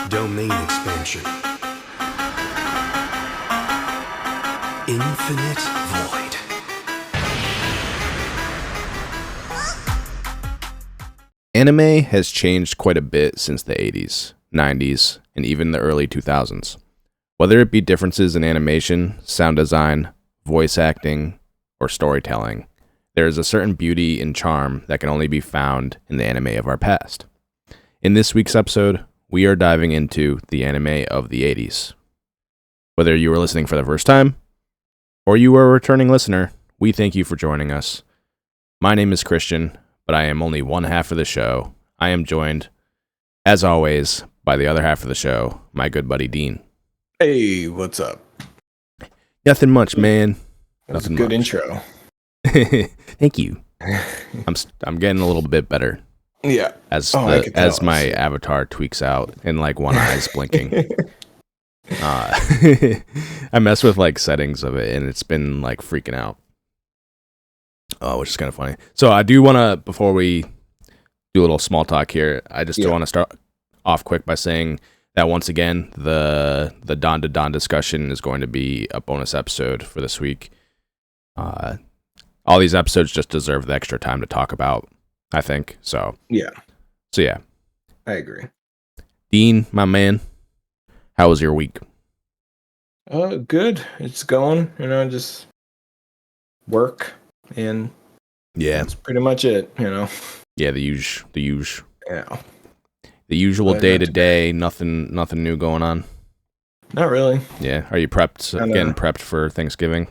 Domain expansion. Infinite void. Anime has changed quite a bit since the 80s, 90s, and even the early 2000s. Whether it be differences in animation, sound design, voice acting, or storytelling, there is a certain beauty and charm that can only be found in the anime of our past. In this week's episode, we are diving into the anime of the 80s. Whether you were listening for the first time, or you are a returning listener, we thank you for joining us. My name is Christian, but I am only one half of the show. I am joined, as always, by the other half of the show, my good buddy Dean. Hey, what's up? Nothing much, man. That was a good intro. Thank you. I'm getting a little bit better. Yeah. As my avatar tweaks out and like one eye is blinking. I messed with like settings of it and it's been like freaking out. Which is kind of funny. So I do want to, before we do a little small talk here, I just do want to start off quick by saying that once again, the Dawn to Dawn discussion is going to be a bonus episode for this week. All these episodes just deserve the extra time to talk about, I think. So yeah. I agree. Dean, my man, how was your week? Good. It's going, just work and that's pretty much it, Yeah, the usual. Yeah. The usual day to day, nothing new going on. Not really. Yeah. Are you getting prepped for Thanksgiving?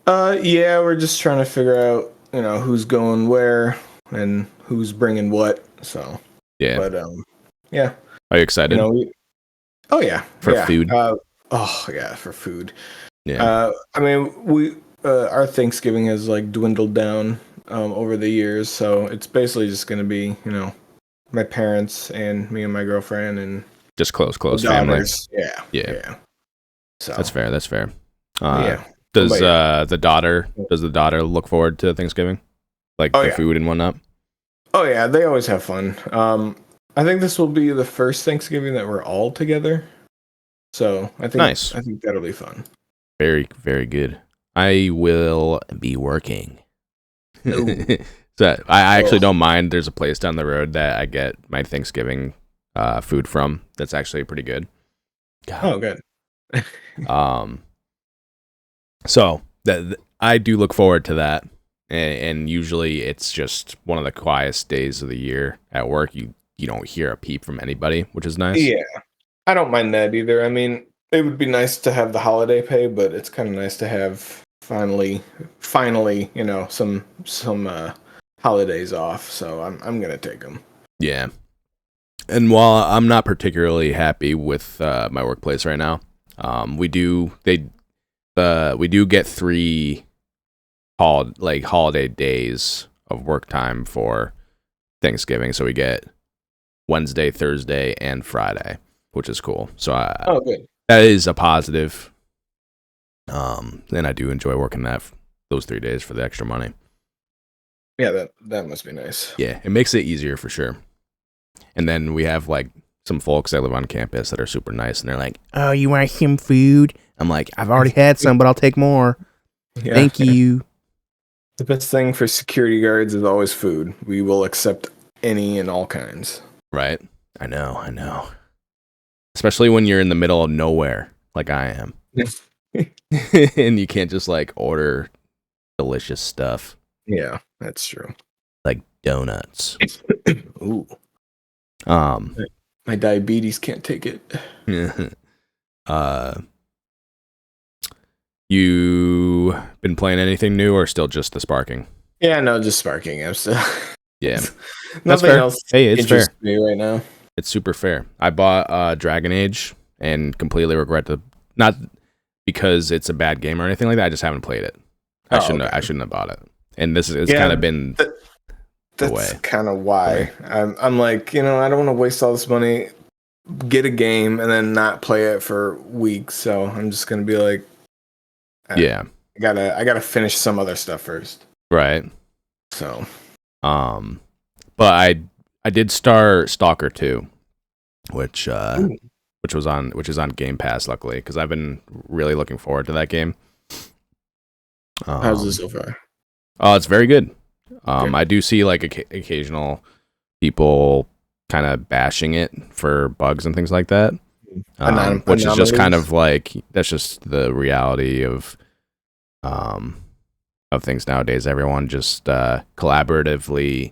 Yeah, we're just trying to figure out, who's going where and who's bringing what. So yeah. But yeah. Are you excited? For food. For food. Yeah. We our Thanksgiving has like dwindled down over the years, so it's basically just gonna be, my parents and me and my girlfriend and just close family. Yeah. So That's fair. Yeah. Does the daughter look forward to Thanksgiving? Like the food and whatnot? Oh yeah, they always have fun. I think this will be the first Thanksgiving that we're all together. So I think nice. I think that'll be fun. Very, very good. I will be working. So I actually don't mind. There's a place down the road that I get my Thanksgiving food from. That's actually pretty good. God. Oh, good. So I do look forward to that, and usually it's just one of the quietest days of the year at work. You don't hear a peep from anybody, which is nice. Yeah, I don't mind that either. I mean, it would be nice to have the holiday pay, but it's kind of nice to have finally, some holidays off. So I'm gonna take them. Yeah, and while I'm not particularly happy with my workplace right now, we do get 3 holiday days of work time for Thanksgiving. So we get Wednesday, Thursday, and Friday, which is cool. So good. That is a positive. And I do enjoy working those 3 days for the extra money. Yeah, that must be nice. Yeah, it makes it easier for sure. And then we have like some folks that live on campus that are super nice, and they're like, "Oh, you want some food?" I'm like, "I've already had some, but I'll take more. Yeah. Thank you." The best thing for security guards is always food. We will accept any and all kinds. Right? I know. Especially when you're in the middle of nowhere, like I am. And you can't just like order delicious stuff. Yeah, that's true. Like donuts. Ooh. My diabetes can't take it. You been playing anything new or still just the Sparking? Yeah, no, just Sparking. I'm still. Yeah. Nothing fair. else. Hey, it's fair. Me right now. It's super fair. I bought Dragon Age and completely regret not because it's a bad game or anything like that. I just haven't played it. I shouldn't have bought it. And it's kind of been the way. That's kind of why I'm like, I don't want to waste all this money, get a game, and then not play it for weeks. So I'm just gonna be like, yeah, I gotta finish some other stuff first. Right. So, but I did start Stalker 2. which Ooh. which is on Game Pass, luckily, because I've been really looking forward to that game. How's it so far? Oh, it's very good. Okay. I do see like occasional people kind of bashing it for bugs and things like that, which is just kind Anomalies? of like that's just the reality of things nowadays. Everyone just collaboratively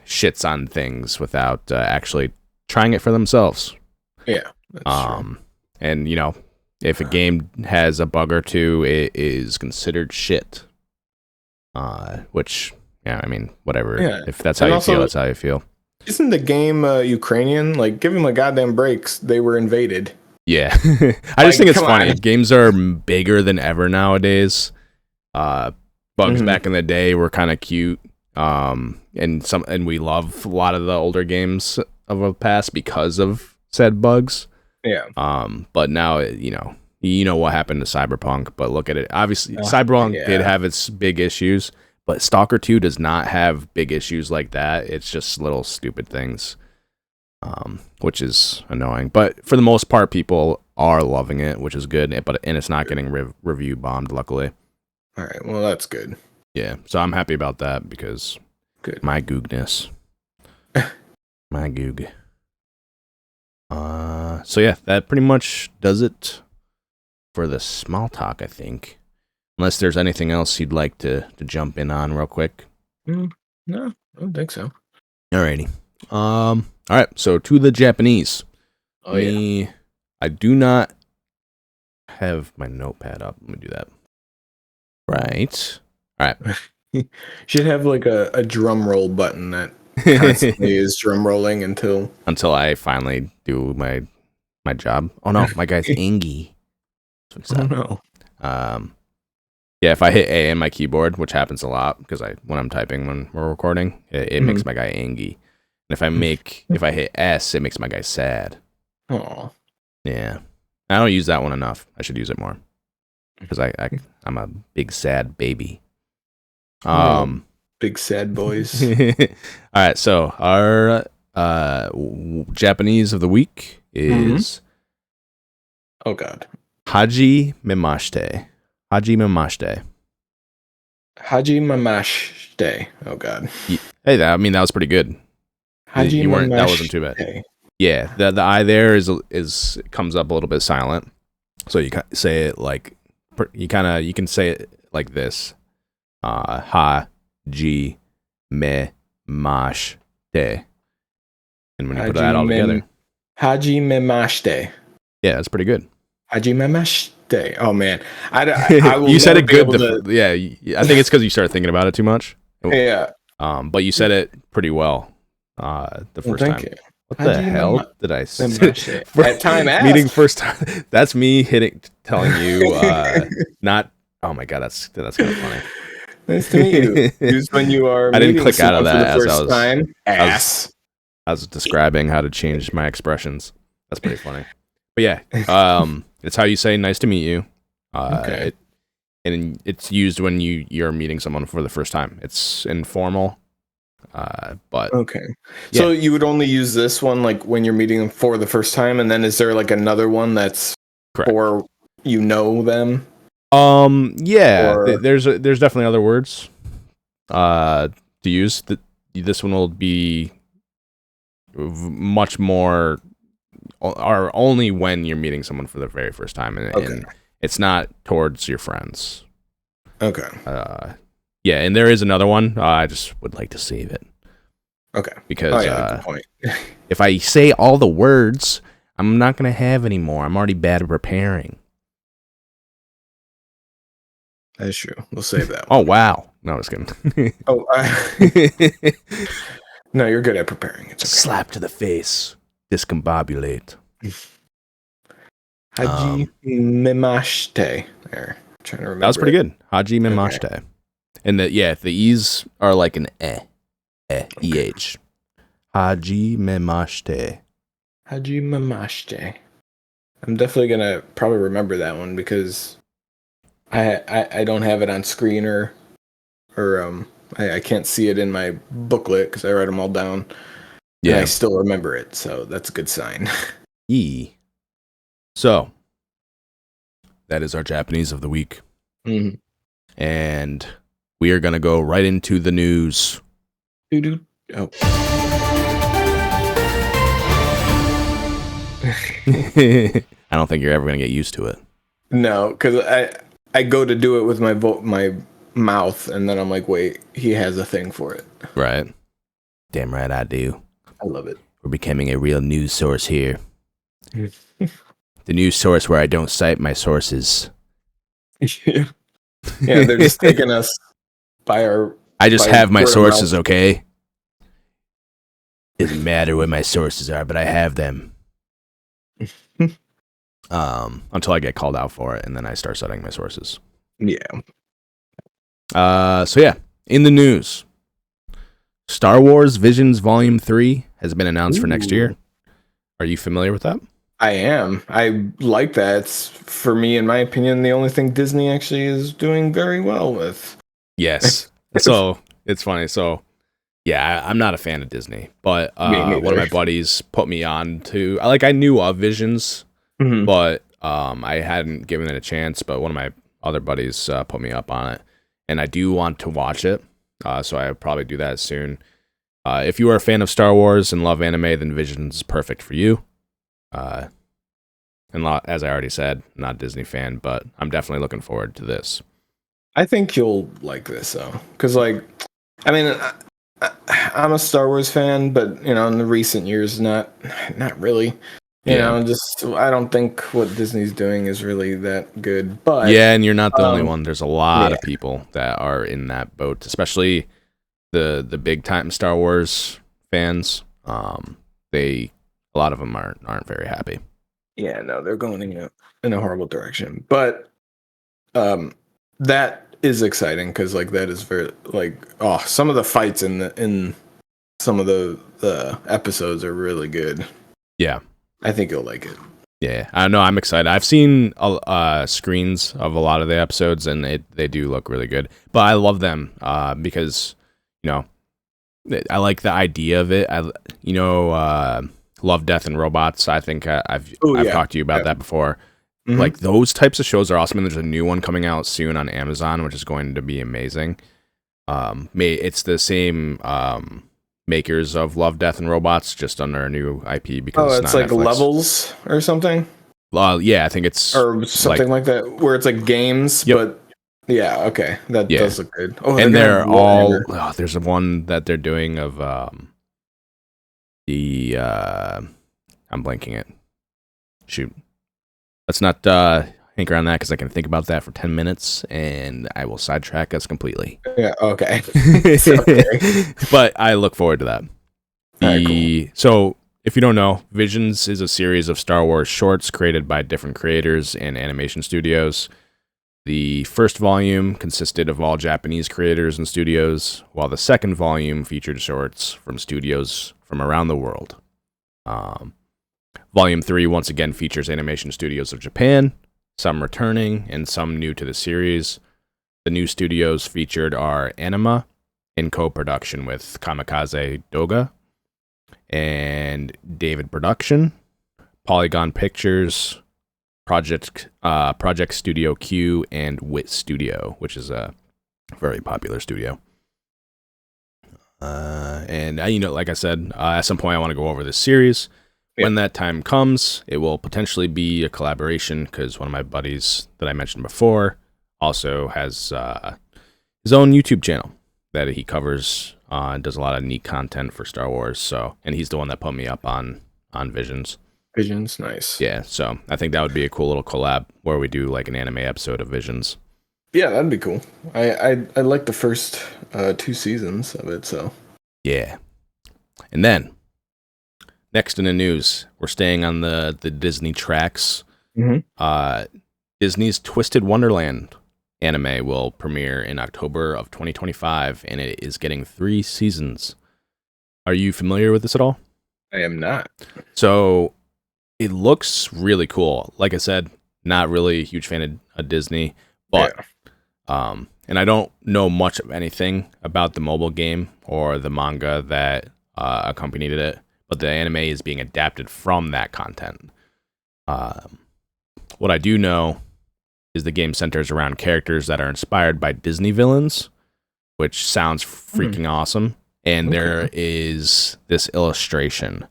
shits on things without actually trying it for themselves. Yeah, that's true. And you know, if a game has a bug or two, it is considered shit. Which, yeah, I mean, whatever. Yeah, If that's how and you feel, also, that's how you feel. isn't the game Ukrainian? Like, give them a goddamn breaks. They were invaded. Yeah, I just Like, think it's come funny. on. Games are bigger than ever nowadays. Bugs Mhm. back in the day were kind of cute. And we love a lot of the older games of the past because of said bugs. Yeah. But now, you know what happened to Cyberpunk, but look at it. Obviously, Cyberpunk did Yeah. have its big issues, but Stalker 2 does not have big issues like that. It's just little stupid things, which is annoying. But for the most part, people are loving it, which is good. And it's not getting review bombed, luckily. All right. Well, that's good. Yeah, so I'm happy about that because Good. my googness, my goog. So yeah, that pretty much does it for the small talk, I think. Unless there's anything else you'd like to jump in on real quick. No, I don't think so. Alrighty. All right. So to the Japanese. Oh yeah. I do not have my notepad up. Let me do that. Right. All right. Should have like a drum roll button that constantly is drum rolling until. Until I finally do my job. Oh no, my guy's Angie. Oh no. Yeah, if I hit A in my keyboard, which happens a lot because when I'm typing when we're recording, it makes my guy angry. And if I hit S, it makes my guy sad. Oh. Yeah, I don't use that one enough. I should use it more because I'm a big sad baby. Big sad boys. All right, so our Japanese of the week is Oh god. Haji Mimashite. Haji Mimashite. Haji Mamashite. Oh god. Hey, that was pretty good. Haji You weren't. That wasn't too bad. Mamashite. Yeah, the I there is comes up a little bit silent, so you say it like you can say it like this. Ha ji me mash de, and when you put that all together, Haji Mamashite. yeah, that's pretty good. Haji Mamashite. Oh man, I will You said never it be good. able to. I think it's because you started thinking about it too much. Yeah. But you said it pretty well. The Well, first thank time. you. What the Haji hell did I say? Mamashite. At time Meeting asked. first time. That's me telling you, not. Oh my god, that's kind of funny. Nice to meet you. Use when you are. I didn't meeting click out of someone that for the as I first was. time. Ass. I was describing how to change my expressions. That's pretty funny. But yeah, it's how you say "nice to meet you." Okay. And it's used when you're meeting someone for the first time. It's informal, but Okay. So you would only use this one like when you're meeting them for the first time, and then is there like another one that's correct. for you know them? Yeah, Or- there's definitely other words to use. This one will be much more, or only when you're meeting someone for the very first time, and it's not towards your friends. Okay. Yeah, and there is another one. I just would like to save it. Okay. Because good point. if I say all the words, I'm not gonna have any more. I'm already bad at preparing. That's true. We'll save that Oh one. wow! No, I was kidding. Oh, no, you're good at preparing. It's okay. Slap to the face. Discombobulate. Haji Mimashite. There. I'm trying to remember. That was pretty good. Haji Mimashite. And the E's are like an E-H. Haji Mimashite. Haji Mamashite. I'm definitely gonna probably remember that one because I don't have it on screen or I can't see it in my booklet because I write them all down. And I Yeah. still remember it, so that's a good sign. So, that is our Japanese of the week. Mhm. And we are going to go right into the news. Doo-doo. Oh. I don't think you're ever going to get used to it. No, because I go to do it with my mouth, and then I'm like, wait, he has a thing for it. Right. Damn right I do. I love it. We're becoming a real news source here. The news source where I don't cite my sources. Yeah, they're just taking us by our. I just by have my word of sources, mouth. okay? Doesn't matter what my sources are, but I have them. Until I get called out for it, and then I start citing my sources. Yeah. So yeah, in the news, Star Wars Visions Volume 3 has been announced for next year. Are you familiar with that? I am. I like that. It's, for me, in my opinion, the only thing Disney actually is doing very well with. Yes. So it's funny. So yeah, I'm not a fan of Disney, but Me one of neither. my buddies put me on to, like, I knew of Visions, Mhm. but I hadn't given it a chance. But one of my other buddies put me up on it, and I do want to watch it. So I'll probably do that soon. If you are a fan of Star Wars and love anime, then Visions is perfect for you. As I already said, not a Disney fan, but I'm definitely looking forward to this. I think you'll like this though, because like, I mean, I'm a Star Wars fan, but you know, in the recent years, not really. You know, just I don't think what Disney's doing is really that good. But Yeah, and you're not the only one. There's a lot yeah. of people that are in that boat, especially the big time Star Wars fans. A lot of them aren't very happy. Yeah, no, they're going in a horrible direction. But that is exciting because like that is very like some of the fights in some of the episodes are really good. Yeah. I think you'll like it. Yeah, I know. I'm excited. I've seen screens of a lot of the episodes, and they do look really good. But I love them because, you know, I like the idea of it. Love, Death, and Robots. I think I've talked to you about that before. Mm-hmm. Like, those types of shows are awesome, and there's a new one coming out soon on Amazon, which is going to be amazing. It's the same makers of Love, Death, and Robots, just under a new IP because it's not like Netflix. Levels or something. Yeah, I think it's or something like that, where it's like games, but yeah, okay, that does look good. Oh, and they're all there's one that they're doing of I'm blanking it. Shoot, let's not hanker on that because I can think about that for 10 minutes and I will sidetrack us completely. Yeah, okay. Okay. But I look forward to that. Cool. So, if you don't know, Visions is a series of Star Wars shorts created by different creators and animation studios. The first volume consisted of all Japanese creators and studios, while the second volume featured shorts from studios from around the world. Volume 3 once again features animation studios of Japan, some returning and some new to the series. The new studios featured are Anima, in co-production with Kamikaze Doga, and David Production, Polygon Pictures, Project Studio Q, and Wit Studio, which is a very popular studio. And like I said, at some point I want to go over this series. Yeah. When that time comes, it will potentially be a collaboration because one of my buddies that I mentioned before also has his own YouTube channel that he covers and does a lot of neat content for Star Wars. So, and he's the one that put me up on Visions. Visions, nice. Yeah, so I think that would be a cool little collab where we do like an anime episode of Visions. Yeah, that'd be cool. I like the first 2 seasons of it, so. Yeah. And then, next in the news, we're staying on the Disney tracks. Mm-hmm. Disney's Twisted Wonderland anime will premiere in October of 2025, and it is getting 3 seasons. Are you familiar with this at all? I am not. So, it looks really cool. Like I said, not really a huge fan of Disney, but and I don't know much of anything about the mobile game or the manga that accompanied it. but the anime is being adapted from that content. What I do know is the game centers around characters that are inspired by Disney villains, which sounds freaking awesome. And there is this illustration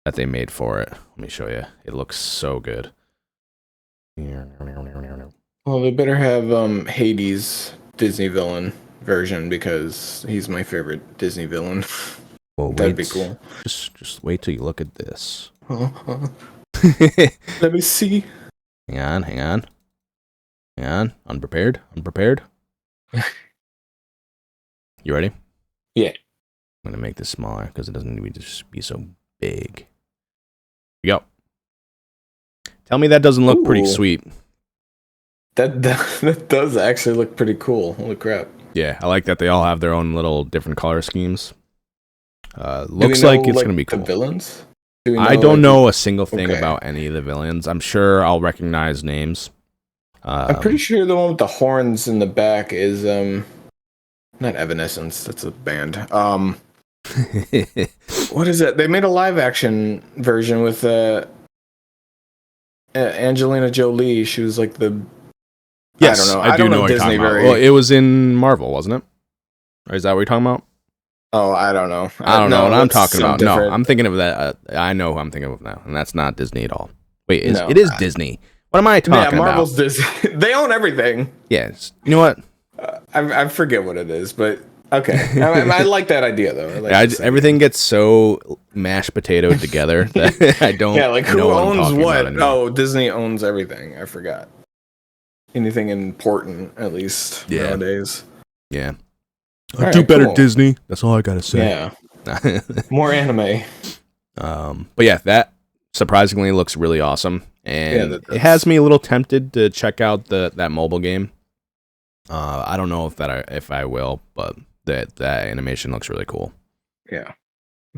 that they made for it. Let me show you. It looks so good. Well, they better have Hades Disney villain version because he's my favorite Disney villain. Well, that'd be cool. Just wait till you look at this. Let me see. Hang on. Unprepared. You ready? Yeah. I'm gonna make this smaller because it doesn't need to just be so big. Here we go. Tell me that doesn't look pretty sweet. That does actually look pretty cool. Holy crap. Yeah, I like that they all have their own little different color schemes. Looks like it's gonna be cool. The villains? I don't know a single thing about any of the villains. I'm sure I'll recognize names. I'm pretty sure the one with the horns in the back is not Evanescence. That's a band. What is it? They made a live action version with Angelina Jolie. She was like the. Yes, I don't know. I do know what you're talking about. Well, it was in Marvel, wasn't it? Or is that what you're talking about? Oh, I don't know. I don't know what I'm talking about. Different. No, I'm thinking of that. I know who I'm thinking of now, and that's not Disney at all. Wait, it is Disney. What am I talking about? Marvel's Disney. They own everything. Yes. You know what? I forget what it is, but okay. I like that idea though. Everything gets so mashed potatoed together that I don't. Yeah, like who owns what? Oh, Disney owns everything. I forgot. Anything important, at least nowadays. Yeah. Do better, Disney. That's all I gotta say. Yeah. More anime. But yeah, that surprisingly looks really awesome, and it has me a little tempted to check out that mobile game. I don't know if I will, but that animation looks really cool. Yeah.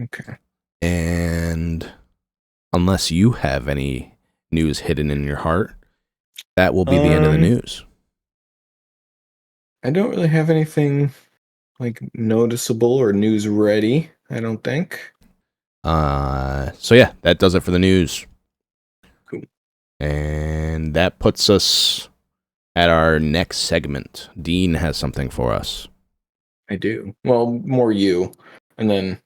Okay. And unless you have any news hidden in your heart, that will be the end of the news. I don't really have anything like noticeable or news ready, I don't think. So yeah, that does it for the news. Cool. And that puts us at our next segment. Dean has something for us. I do. Well, more you. And then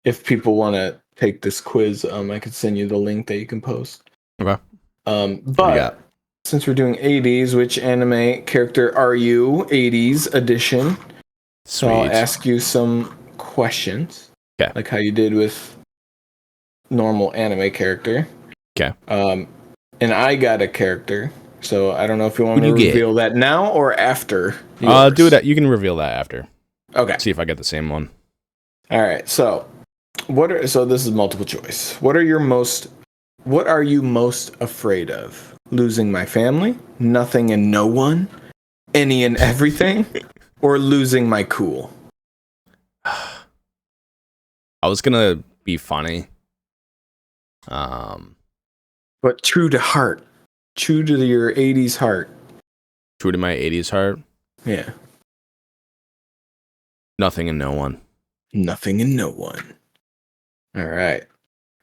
if people want to take this quiz, I could send you the link that you can post. Okay. But since we're doing 80s, which anime character are you? 80s edition. So I'll ask you some questions. Okay. Like how you did with normal anime character. Okay. And I got a character. So I don't know if you want me to reveal that now or after. Do that. You can reveal that after. Okay. See if I get the same one. All right. So so this is multiple choice. What are you most afraid of? Losing my family, nothing and no one, any and everything, or losing my cool? I was gonna be funny. But true to heart. True to your 80s heart. True to my 80s heart? Yeah. Nothing and no one. Nothing and no one. All right.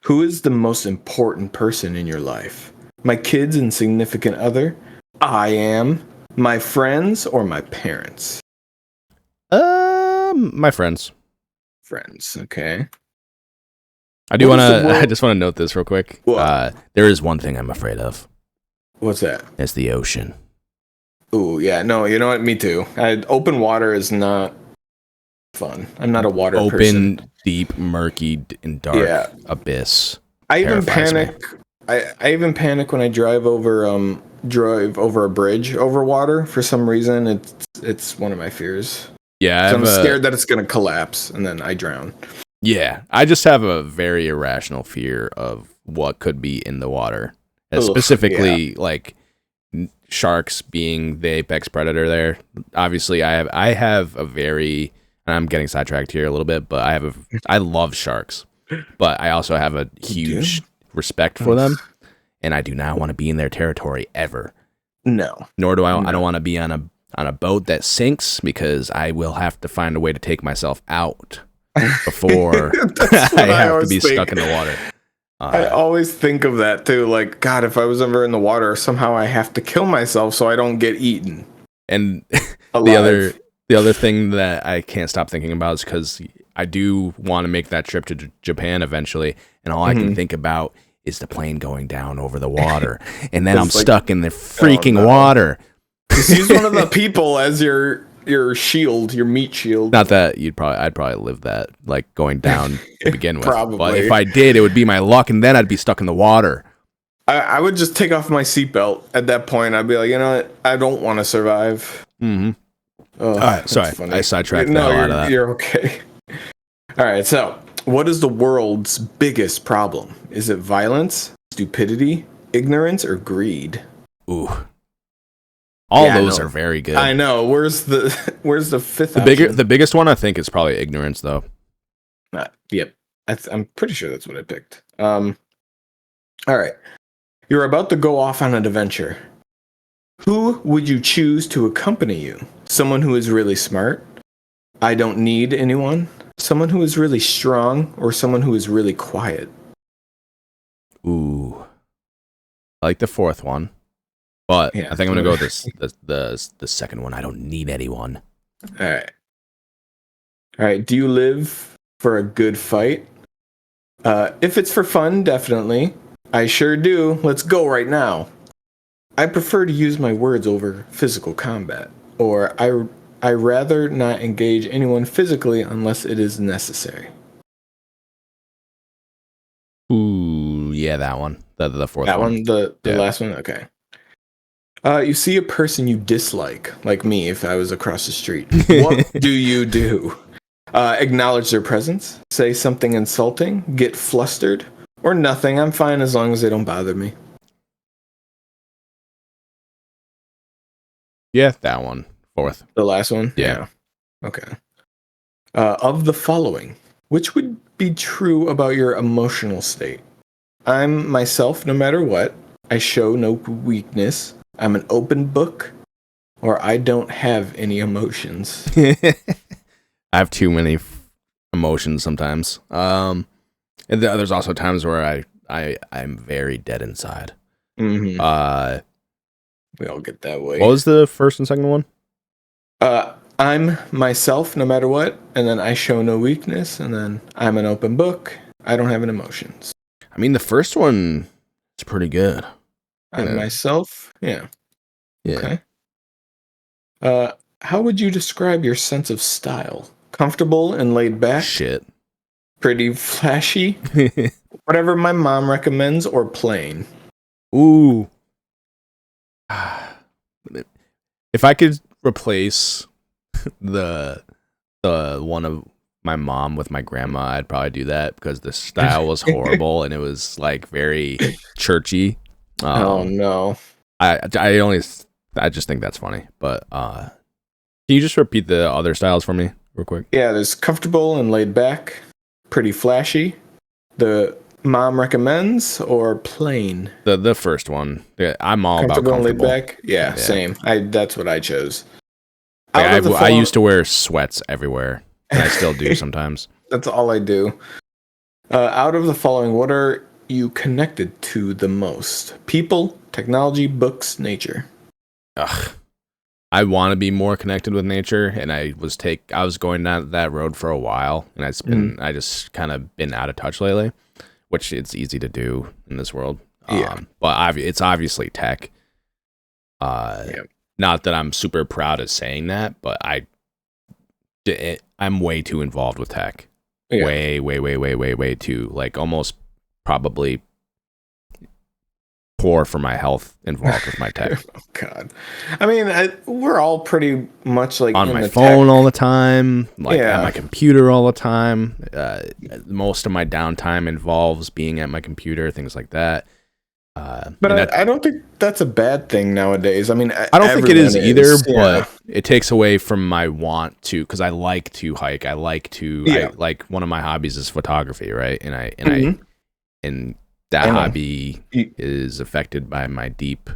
Who is the most important person in your life? My kids and significant other? I am. My friends or my parents? My friends. Friends, okay. I just want to note this real quick. There is one thing I'm afraid of. What's that? It's the ocean. Ooh, yeah. No, you know what? Me too. Open water is not fun. I'm not a water person. Open, deep, murky, and dark abyss. I even panic. I even panic when I drive over a bridge over water. For some reason, it's one of my fears. Yeah, I'm scared that it's gonna collapse and then I drown. Yeah, I just have a very irrational fear of what could be in the water, specifically like sharks being the apex predator. There, obviously, I have a very. I'm getting sidetracked here a little bit, but I love sharks, but I also have a huge respect for them, and I do not want to be in their territory ever. No. Nor do I don't want to be on a boat that sinks because I will have to find a way to take myself out before That's what I I have to always be think. stuck in the water. I always think of that too. Like, God, if I was ever in the water, somehow I have to kill myself so I don't get eaten. And Alive. the other thing that I can't stop thinking about is because I do want to make that trip to Japan eventually, and all I can think about is the plane going down over the water, and then I'm It's like, stuck in the freaking no. water. Just use one of the people as your shield, your meat shield. Not that I'd probably live that, like going down to begin with. Probably. But if I did, it would be my luck, and then I'd be stuck in the water. I would just take off my seatbelt at that point. I'd be like, you know what? I don't want to survive. Mm-hmm. Oh, All right, sorry, funny. I sidetracked the hell out of that. You're okay. All right, so what is the world's biggest problem? Is it violence, stupidity, ignorance, or greed? Ooh, all Yeah, those no. are very good. I know. Where's the fifth? The biggest one I think is probably ignorance, though. Yep. I'm pretty sure that's what I picked. All right. You're about to go off on an adventure. Who would you choose to accompany you? Someone who is really smart? I don't need anyone? Someone who is really strong? Or someone who is really quiet? Ooh, I like the fourth one, but Yeah. I think I'm gonna go with the second one. I don't need anyone. All right. All right. Do you live for a good fight? If it's for fun, definitely. I sure do. Let's go right now. I prefer to use my words over physical combat. Or I rather not engage anyone physically unless it is necessary. Ooh, yeah, that one. The fourth That one, the Yeah. last one? Okay. You see a person you dislike, like me if I was across the street. What do you do? Acknowledge their presence, say something insulting, get flustered, or nothing. I'm fine as long as they don't bother me. Yeah, that one. Fourth. The last one? Yeah. Okay. Of the following, which would be true about your emotional state? I'm myself no matter what. I show no weakness. I'm an open book. Or I don't have any emotions. I have too many emotions sometimes. And there's also times where I'm very dead inside. Mm-hmm. We all get that way. What was the first and second one? I'm myself no matter what, and then I show no weakness, and then I'm an open book. I don't have any emotions. I mean, the first one is pretty good. I'm myself. Yeah. Yeah. Okay. How would you describe your sense of style? Comfortable and laid back? Shit. Pretty flashy? Whatever my mom recommends, or plain? Ooh. If I could replace the one of my mom with my grandma, I'd probably do that because the style was horrible and it was like very churchy. Oh no. I just think that's funny. But can you just repeat the other styles for me real quick? Yeah, there's comfortable and laid back, pretty flashy, the mom recommends, or plain. The first one. Yeah, I'm all about Comfortable and comfortable. laid back. Yeah, same. That's what I chose. Like, I used to wear sweats everywhere, and I still do sometimes. That's all I do. Out of the following, what are you connected to the most? People, technology, books, nature. Ugh. I want to be more connected with nature, and I was going down that road for a while, and I just kind of been out of touch lately, which it's easy to do in this world. But it's obviously tech. Not that I'm super proud of saying that, but I'm way too involved with tech. Yeah. Way too, like almost probably poor for my health involved with my tech. Oh God, I mean, we're all pretty much like on my phone all the time, like at my computer all the time. Most of my downtime involves being at my computer, things like that. But I don't think that's a bad thing nowadays. I mean, I don't think it is either, but it takes away from my want to, because I like to hike. I like one of my hobbies is photography, right? And that hobby is affected by my deep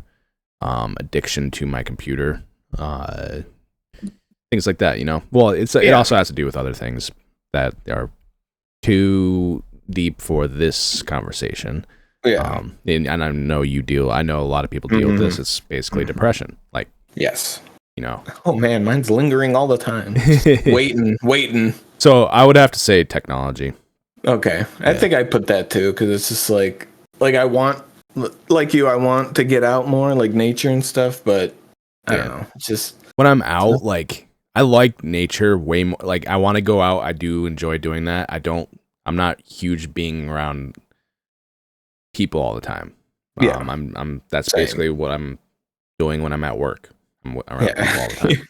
addiction to my computer. Things like that, you know. Well, it also has to do with other things that are too deep for this conversation. Yeah. And I know I know a lot of people deal with this. It's basically depression. Like, yes. Oh man, mine's lingering all the time. waiting. So I would have to say technology. Okay. I think I put that too, because it's just like I want, like you, I want to get out more, like nature and stuff, but I don't know. It's just when I'm out, like I like nature way more. Like I want to go out. I do enjoy doing that. I'm not huge being around people all the time. That's Same. basically what I'm doing when I'm at work. I'm around people all the time.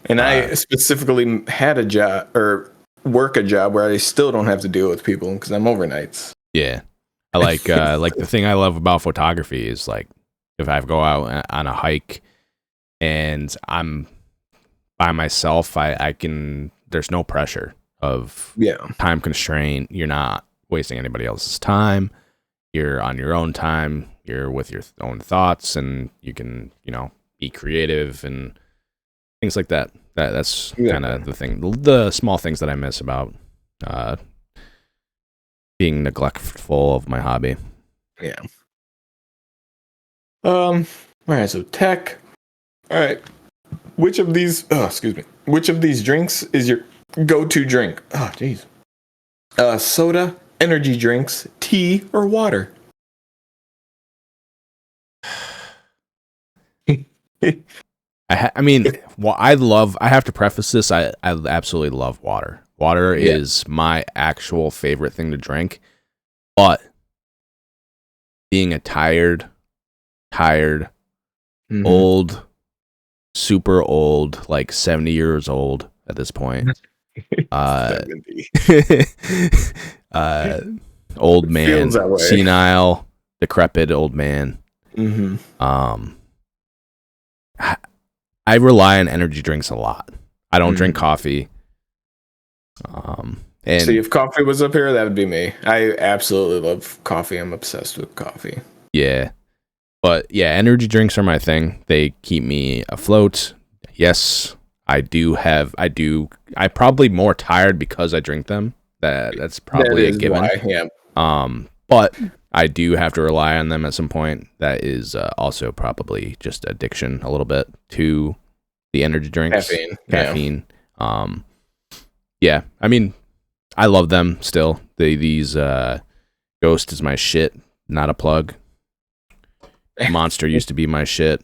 And I specifically had a job or work a job where I still don't have to deal with people because I'm overnights. Yeah. I like the thing I love about photography is like if I go out on a hike and I'm by myself, I can, there's no pressure of time constraint. You're not wasting anybody else's time. You're on your own time. You're with your own thoughts, and you can, be creative and things like that. That's kind of the thing. The small things that I miss about being neglectful of my hobby. Yeah. All right. So tech. All right. Which of these drinks is your go-to drink? Oh, jeez. Soda, energy drinks, tea, or water? I mean, I have to preface this. I absolutely love water. Water is my actual favorite thing to drink. But being a tired, old, super old, like 70 years old at this point. Old man, senile, decrepit old man. I rely on energy drinks a lot. I don't drink coffee. And see, if coffee was up here, that would be me. I absolutely love coffee. I'm obsessed with coffee. Yeah. But yeah, energy drinks are my thing. They keep me afloat. Yes, I probably more tired because I drink them. That's probably a given. Why, but I do have to rely on them at some point. That is also probably just addiction a little bit to the energy drinks. Caffeine. Yeah. I mean, I love them still. These Ghost is my shit, not a plug. Monster used to be my shit,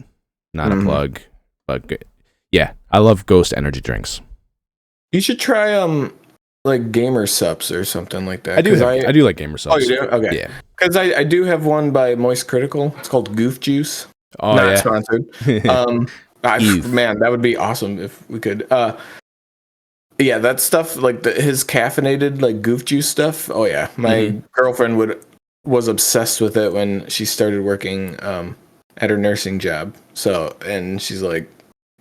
not a plug. But yeah, I love Ghost energy drinks. You should try like Gamer Sups or something like that. I do like Gamer Sups. Oh, you do? Okay. Yeah. Because I do have one by Moist Critical. It's called Goof Juice. Oh, not sponsored. Man, that would be awesome if we could. Yeah, that stuff, like his caffeinated like Goof Juice stuff. Oh yeah, my girlfriend was obsessed with it when she started working at her nursing job. So, and she's like,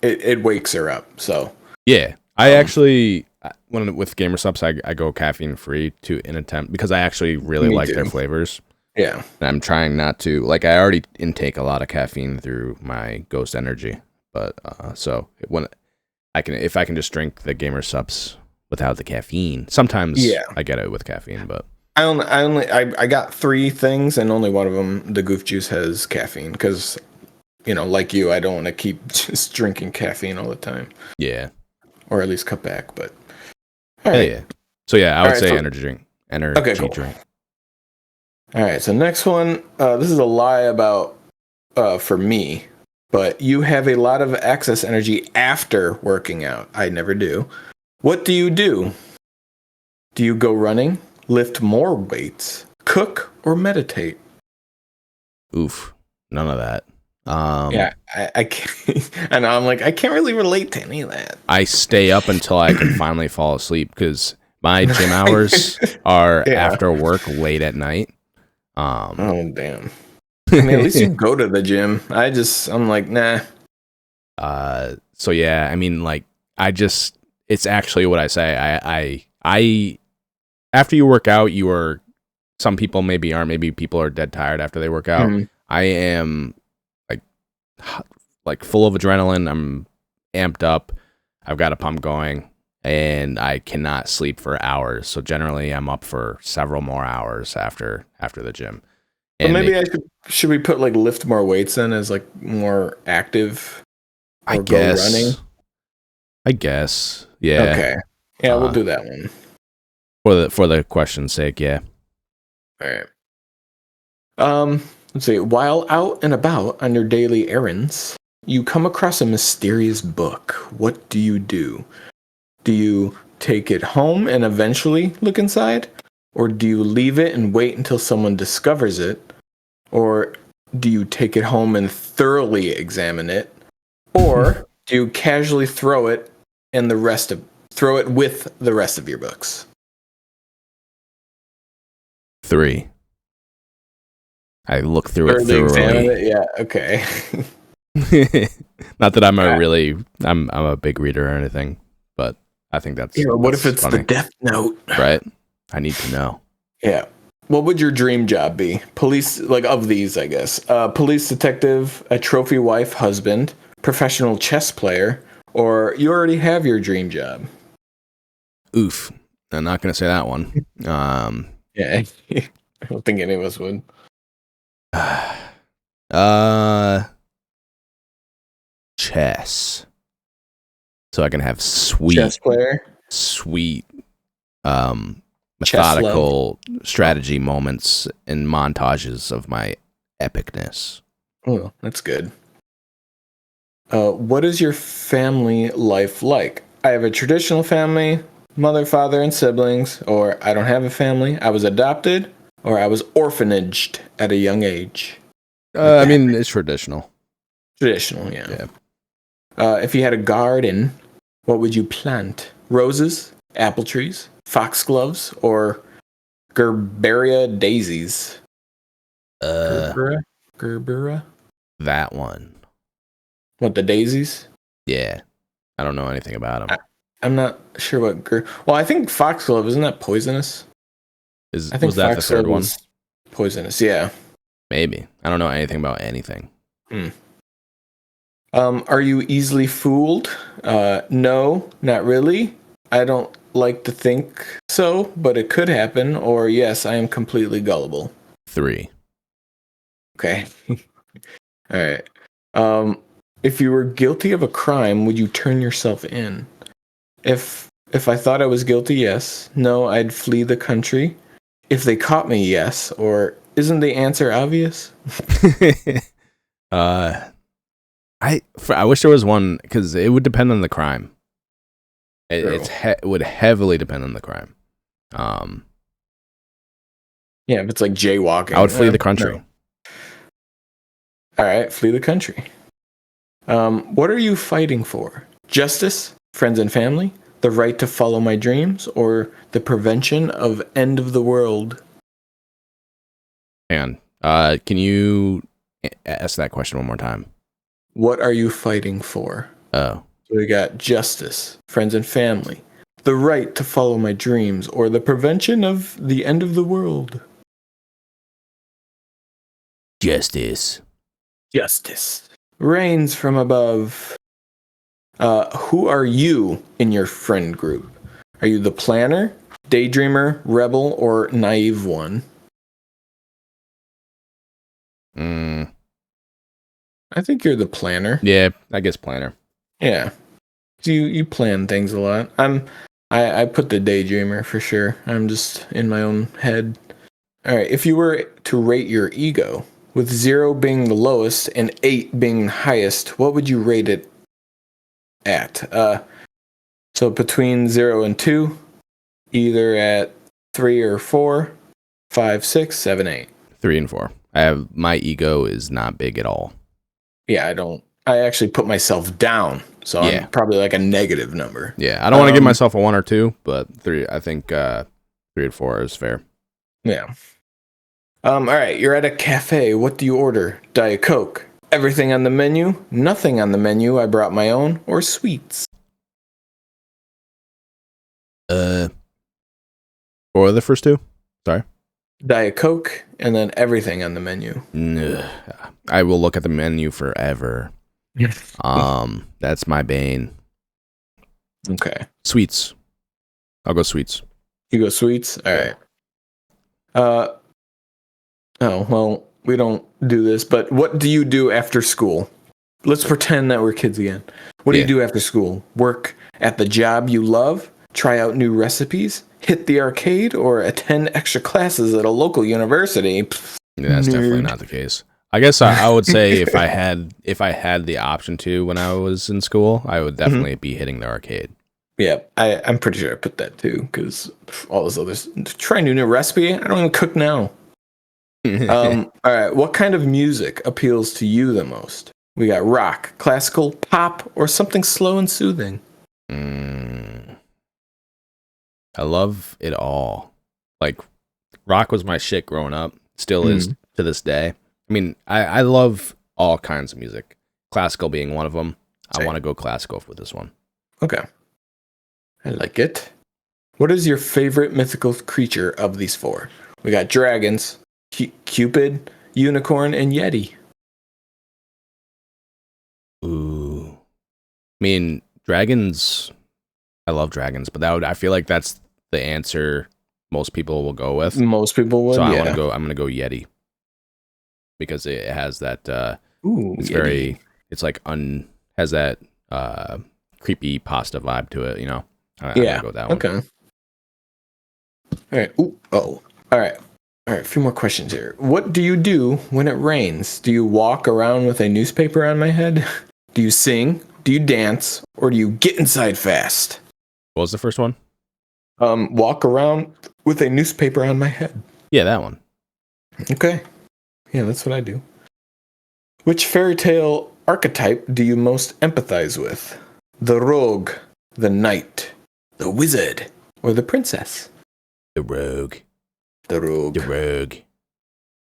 it wakes her up. So yeah, I actually with Gamer Subs, I go caffeine free to an attempt because I actually really like their flavors. Yeah, and I'm trying not to, like, I already intake a lot of caffeine through my Ghost Energy, but so if I can just drink the Gamer Subs without the caffeine, sometimes I get it with caffeine, but I got 3 things and only one of them, the Goof Juice, has caffeine because, like you, I don't want to keep just drinking caffeine all the time. Yeah, or at least cut back. But all right. Yeah. So yeah, I would say energy drink. Drink. All right. So next one. This is a lie about for me, but you have a lot of excess energy after working out. I never do. What do you do? Do you go running, lift more weights, cook, or meditate? Oof, none of that. Yeah, I can't. And I'm like, I can't really relate to any of that. I stay up until I can finally fall asleep because my gym hours are after work late at night. Oh damn. I mean, at least you go to the gym. I'm like, nah. So yeah, I mean, like, it's actually what I say. I after you work out, some people maybe aren't, maybe people are dead tired after they work out. I am like full of adrenaline. I'm amped up. I've got a pump going, and I cannot sleep for hours. So generally, I'm up for several more hours after the gym. But And maybe should we put like lift more weights in as like more active I or go running? guess, yeah. Okay. Yeah, we'll do that one. For the question's sake, yeah. All right. Let's see. While out and about on your daily errands, you come across a mysterious book. What do you do? Do you take it home and eventually look inside? Or do you leave it and wait until someone discovers it? Or do you take it home and thoroughly examine it? Or do you casually throw it with the rest of your books? 3. I look through it thoroughly. Yeah, okay. Not that I'm a big reader or anything, but I think that's what if it's funny. the Death Note? Right? I need to know. Yeah. What would your dream job be? Police, like of these, I guess. Police detective, a trophy wife, husband, professional chess player, or you already have your dream job? Oof. I'm not going to say that one. Yeah. I don't think any of us would. Chess. So I can have sweet Chess player? Sweet methodical strategy moments and montages of my epicness. Oh, that's good. What is your family life like? I have a traditional family, mother, father, and siblings, or I don't have a family. I was adopted, or I was orphanaged at a young age. I mean, it's traditional. Traditional, yeah. If you had a garden, what would you plant? Roses, apple trees, foxgloves, or Gerberia daisies? Gerbera? That one. What, the daisies? Yeah. I don't know anything about them. I'm not sure what well, I think foxglove, isn't that poisonous? I think was that the third one? Poisonous, yeah. Maybe. I don't know anything about anything. Are you easily fooled? No, not really. I don't like to think so, but it could happen. Or yes, I am completely gullible. 3. Okay. All right. If you were guilty of a crime, would you turn yourself in? If I thought I was guilty, yes. No, I'd flee the country. If they caught me, yes. Or isn't the answer obvious? I wish there was one, because it would depend on the crime. It would heavily depend on the crime. Yeah, if it's like jaywalking, I would flee the country. No. All right, flee the country. What are you fighting for? Justice, friends and family, the right to follow my dreams, or the prevention of end of the world? And can you ask that question one more time? What are you fighting for? Oh. So we got justice, friends and family, the right to follow my dreams, or the prevention of the end of the world? Justice. Justice reigns from above. Who are you in your friend group? Are you the planner, daydreamer, rebel, or naive one? I think you're the planner. Yeah, I guess planner. Yeah. You plan things a lot. I put the daydreamer for sure. I'm just in my own head. All right, if you were to rate your ego, with 0 being the lowest and 8 being the highest, what would you rate it at? So between 0 and 2, either at 3 or 4, 5, 6, 7, 8. 3 and 4. My ego is not big at all. Yeah, I actually put myself down, so I'm probably like a negative number. Yeah, I don't want to give myself a 1 or 2, but 3. I think 3 and 4 is fair. Yeah. All right, you're at a cafe. What do you order? Diet Coke. Everything on the menu? Nothing on the menu. I brought my own. Or sweets? Or the first 2? Sorry. Diet Coke, and then everything on the menu. I will look at the menu forever. That's my bane. Okay. Sweets. I'll go sweets. You go sweets? All right. Oh, well, we don't do this, but what do you do after school? Let's pretend that we're kids again. What do you do after school? Work at the job you love? Try out new recipes? Hit the arcade? Or attend extra classes at a local university? Yeah, that's definitely not the case. I guess I would say if I had the option to when I was in school, I would definitely be hitting the arcade. Yeah, I'm pretty sure I put that too, because all those others. Try a new recipe? I don't even cook now. All right, what kind of music appeals to you the most? We got rock, classical, pop, or something slow and soothing? I love it all. Like, rock was my shit growing up. Still is to this day. I mean, I love all kinds of music. Classical being one of them. Same. I want to go classical with this one. Okay. I like it. What is your favorite mythical creature of these four? We got dragons, Cupid, unicorn, and Yeti. Ooh. I mean, dragons, I love dragons, but I feel like that's the answer most people will go with. Most people would, so I'm gonna go Yeti. Because it has that it's Yeti. It's like has that creepy pasta vibe to it, you know. I'm gonna go with that one. Okay. All right. All right. All right, a few more questions here. What do you do when it rains? Do you walk around with a newspaper on my head? Do you sing? Do you dance? Or do you get inside fast? What was the first one? Walk around with a newspaper on my head. Yeah, that one. Okay. Yeah, that's what I do. Which fairy tale archetype do you most empathize with? The rogue, the knight, the wizard, or the princess? The rogue. The rogue. The rogue.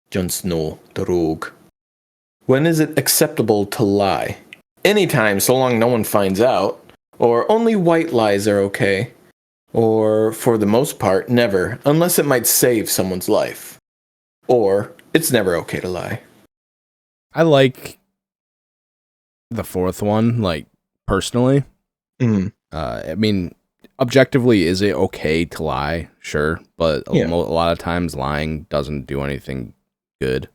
Jon Snow, the rogue. When is it acceptable to lie? Anytime, so long no one finds out. Or only white lies are okay. Or, for the most part, never, unless it might save someone's life. Or, it's never okay to lie. I like the fourth one, like, personally. I mean, objectively, is it okay to lie? Sure. But a lot of times lying doesn't do anything good.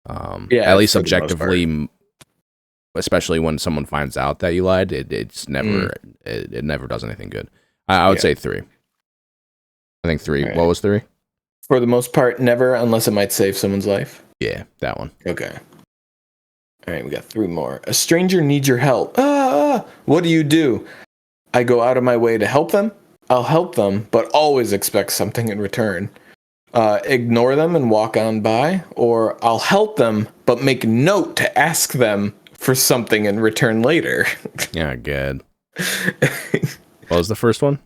At least objectively, especially when someone finds out that you lied, it never does anything good. I would say 3. I think 3. Right. What was 3? For the most part, never, unless it might save someone's life. Yeah, that one. Okay. All right, we got 3 more. A stranger needs your help. What do? I go out of my way to help them. I'll help them, but always expect something in return. Ignore them and walk on by, or I'll help them, but make note to ask them for something in return later. Yeah, good. What was the first one?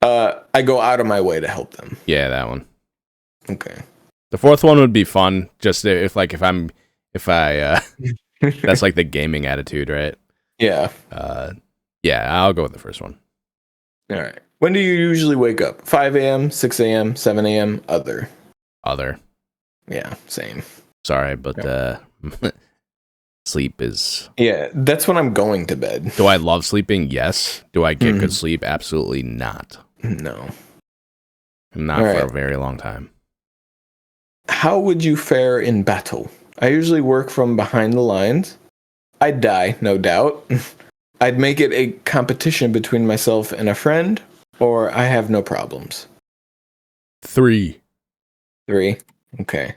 I go out of my way to help them. Yeah, that one. Okay. The fourth one would be fun, just if I that's like the gaming attitude, right? Yeah. Yeah, I'll go with the first one. All right. When do you usually wake up? 5 a.m., 6 a.m., 7 a.m., other? Yeah, same. Sorry, but sleep is... Yeah, that's when I'm going to bed. Do I love sleeping? Yes. Do I get good sleep? Absolutely not. No. Not for a very long time. How would you fare in battle? I usually work from behind the lines. I'd die, no doubt. I'd make it a competition between myself and a friend, or I have no problems. 3. Okay.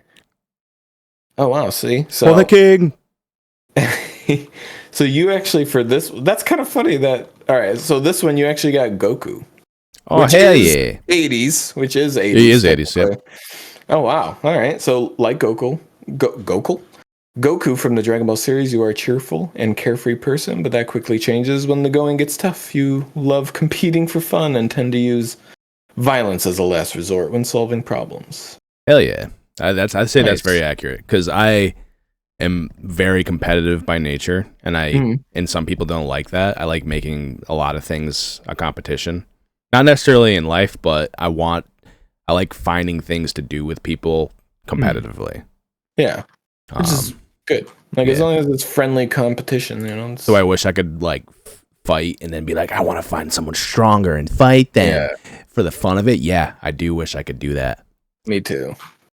Oh, wow, see? For the king! So you actually, for this, that's kind of funny that, all right, so this one you actually got Goku. Oh, hell yeah. 80's, which is 80's. He is 80's, yeah. Oh, wow. All right. So, like Goku from the Dragon Ball series, you are a cheerful and carefree person, but that quickly changes when the going gets tough. You love competing for fun and tend to use violence as a last resort when solving problems. Hell yeah. I'd say nice. That's very accurate, because I am very competitive by nature, and and some people don't like that. I like making a lot of things a competition. Not necessarily in life, but I like finding things to do with people competitively. Yeah. Which is good. Like, as long as it's friendly competition, you know. So I wish I could, like, fight and then be like, I want to find someone stronger and fight them for the fun of it. Yeah, I do wish I could do that. Me too.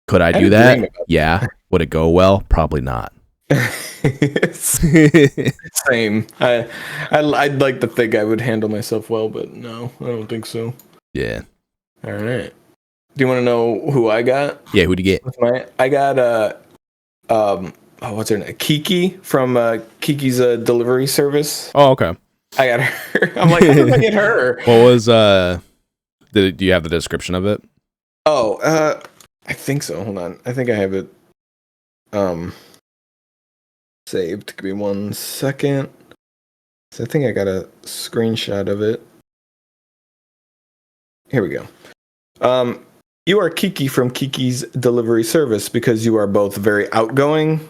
Could I do that? Yeah. Would it go well? Probably not. Same. I'd like to think I would handle myself well, but no, I don't think so. Yeah. All right. Do you want to know who I got? Yeah, who'd you get? I got what's her name? Kiki from Kiki's delivery service. Oh, okay. I got her. I'm like, how did I get her? What was do you have the description of it? Oh, I think so. Hold on. I think I have it saved. Give me 1 second. So I think I got a screenshot of it. Here we go. You are Kiki from Kiki's delivery service because you are both very outgoing.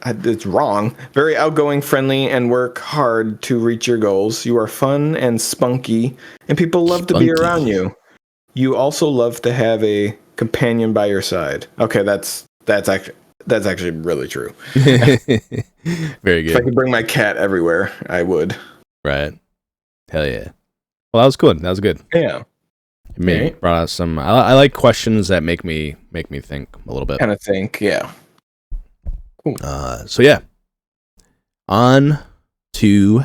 It's wrong. Very outgoing, friendly, and work hard to reach your goals. You are fun and spunky, and people love to be around you. You also love to have a companion by your side. Okay, that's actually really true. Very good. If I could bring my cat everywhere, I would. Right. Hell yeah. Well, that was good. That was good. Yeah. It brought out some. I like questions that make me think a little bit. Kind of think, yeah. Cool. So yeah, on to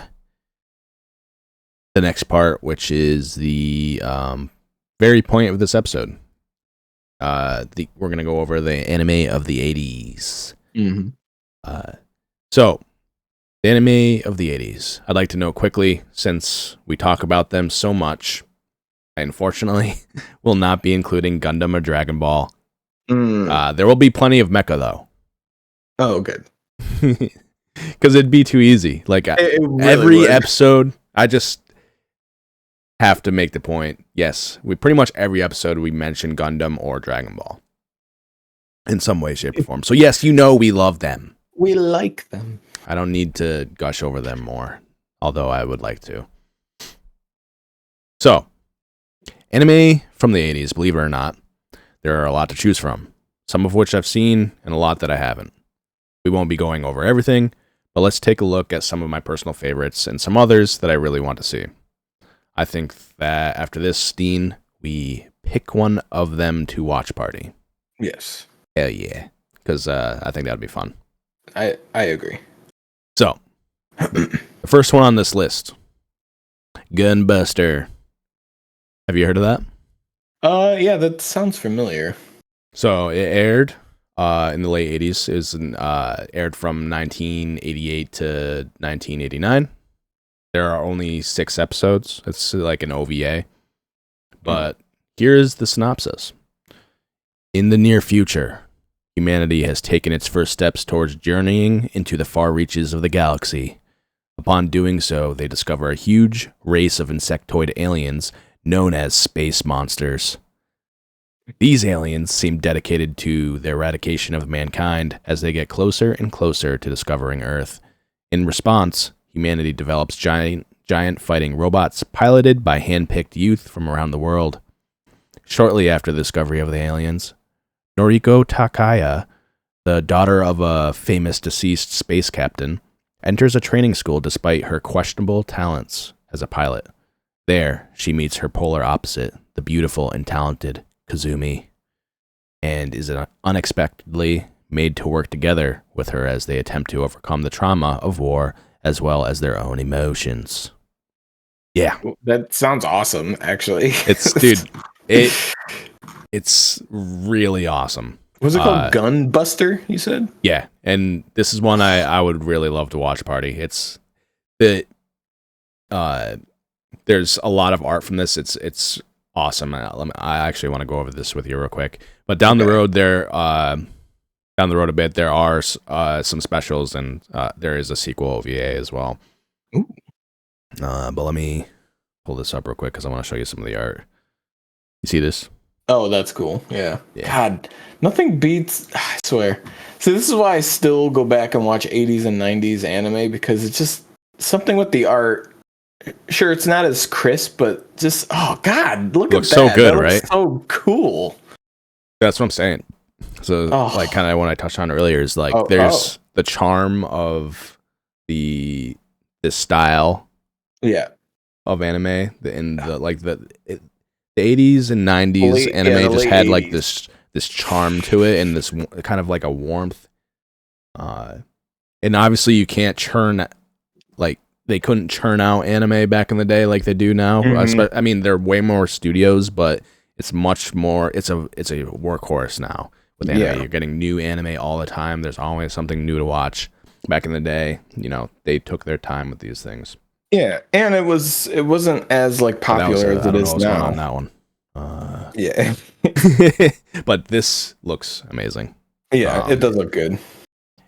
the next part, which is the very point of this episode. We're gonna go over the anime of the 80s. Mm-hmm. So the anime of the 80s. I'd like to know quickly, since we talk about them so much. I unfortunately will not be including Gundam or Dragon Ball. There will be plenty of mecha though. Oh, good. Because it'd be too easy. Like it really every would. episode, I just have to make the point. Yes, we pretty much every episode we mention Gundam or Dragon Ball in some way, shape, or form. So yes, we love them. We like them. I don't need to gush over them more, although I would like to. So, anime from the 80s, believe it or not, there are a lot to choose from, some of which I've seen and a lot that I haven't. We won't be going over everything, but let's take a look at some of my personal favorites and some others that I really want to see. I think that after this, Dean, we pick one of them to watch party. Yes. Hell yeah, because I think that would be fun. I agree. So, the first one on this list, Gunbuster. Have you heard of that? Yeah, that sounds familiar. So it aired in the late 80s. It was aired from 1988 to 1989. There are only 6 episodes. It's like an OVA. But here's the synopsis. In the near future, humanity has taken its first steps towards journeying into the far reaches of the galaxy. Upon doing so, they discover a huge race of insectoid aliens known as space monsters. These aliens seem dedicated to the eradication of mankind as they get closer and closer to discovering Earth. In response, humanity develops giant fighting robots piloted by hand-picked youth from around the world. Shortly after the discovery of the aliens, Noriko Takaya, the daughter of a famous deceased space captain, enters a training school despite her questionable talents as a pilot. There, she meets her polar opposite, the beautiful and talented Kazumi, and is unexpectedly made to work together with her as they attempt to overcome the trauma of war as well as their own emotions. Yeah. That sounds awesome, actually. It's really awesome. Was it called Gunbuster, you said? Yeah, and this is one I would really love to watch party. It's the there's a lot of art from this. It's awesome. I actually want to go over this with you real quick. But down the road a bit, there are some specials, and there is a sequel OVA as well. Ooh. But let me pull this up real quick because I want to show you some of the art. You see this? Oh, that's cool. Yeah. God, nothing beats, I swear. See, this is why I still go back and watch 80s and 90s anime, because it's just something with the art. Sure, it's not as crisp, but just, oh, God, look at that. So good, that right? So cool. That's what I'm saying. So, like, kind of what I touched on earlier is, like, there's the charm of this style. Yeah. of anime in the 80s and 90s anime just had like this charm to it and this kind of like a warmth. And obviously you can't churn, like they couldn't churn out anime back in the day like they do now. I mean, there are way more studios, but it's much more. It's a workhorse now with anime. Yeah. You're getting new anime all the time. There's always something new to watch. Back in the day, they took their time with these things. Yeah, and it wasn't as like popular as it is now. On that one. Yeah, but this looks amazing. Yeah, it does look good,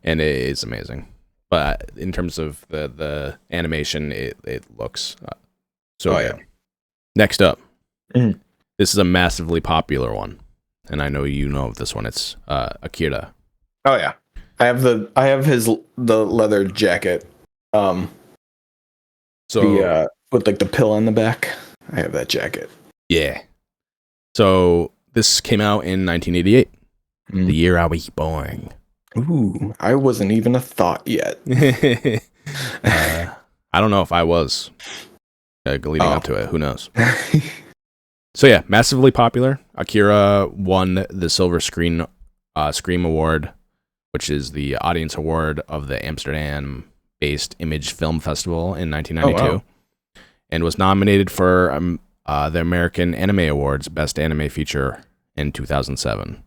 and it is amazing. But in terms of the animation, it looks so good. Yeah. Next up, this is a massively popular one, and I know you know of this one. It's Akira. Oh yeah, I have the leather jacket. So with like the pill on the back, I have that jacket. Yeah. So this came out in 1988, the year I was born. Ooh, I wasn't even a thought yet. I don't know if I was leading up to it. Who knows? So yeah, massively popular. Akira won the Silver Screen Scream Award, which is the audience award of the Amsterdam-based Image Film Festival in 1992, and was nominated for the American Anime Awards Best Anime Feature in 2007.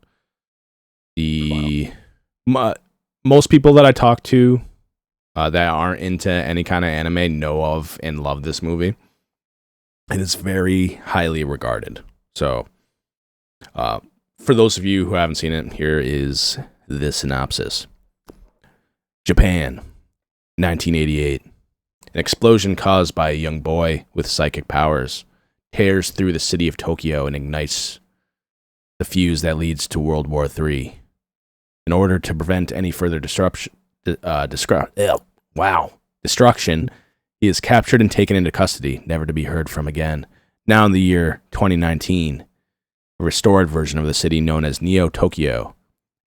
Most people that I talk to that aren't into any kind of anime know of and love this movie. And it's very highly regarded. So, for those of you who haven't seen it, here is the synopsis. Japan, 1988. An explosion caused by a young boy with psychic powers tears through the city of Tokyo and ignites the fuse that leads to World War III. In order to prevent any further destruction, he is captured and taken into custody, never to be heard from again. Now in the year 2019, a restored version of the city known as Neo-Tokyo,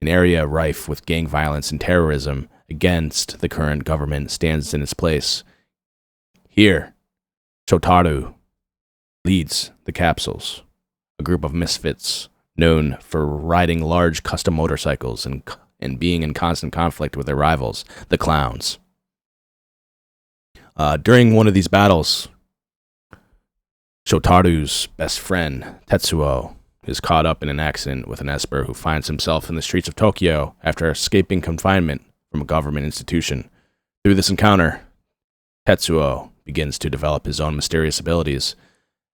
an area rife with gang violence and terrorism against the current government, stands in its place. Here, Shotaro leads the Capsules, a group of misfits known for riding large custom motorcycles and being in constant conflict with their rivals, the Clowns. During one of these battles, Shotaru's best friend, Tetsuo, is caught up in an accident with an Esper who finds himself in the streets of Tokyo after escaping confinement from a government institution. Through this encounter, Tetsuo begins to develop his own mysterious abilities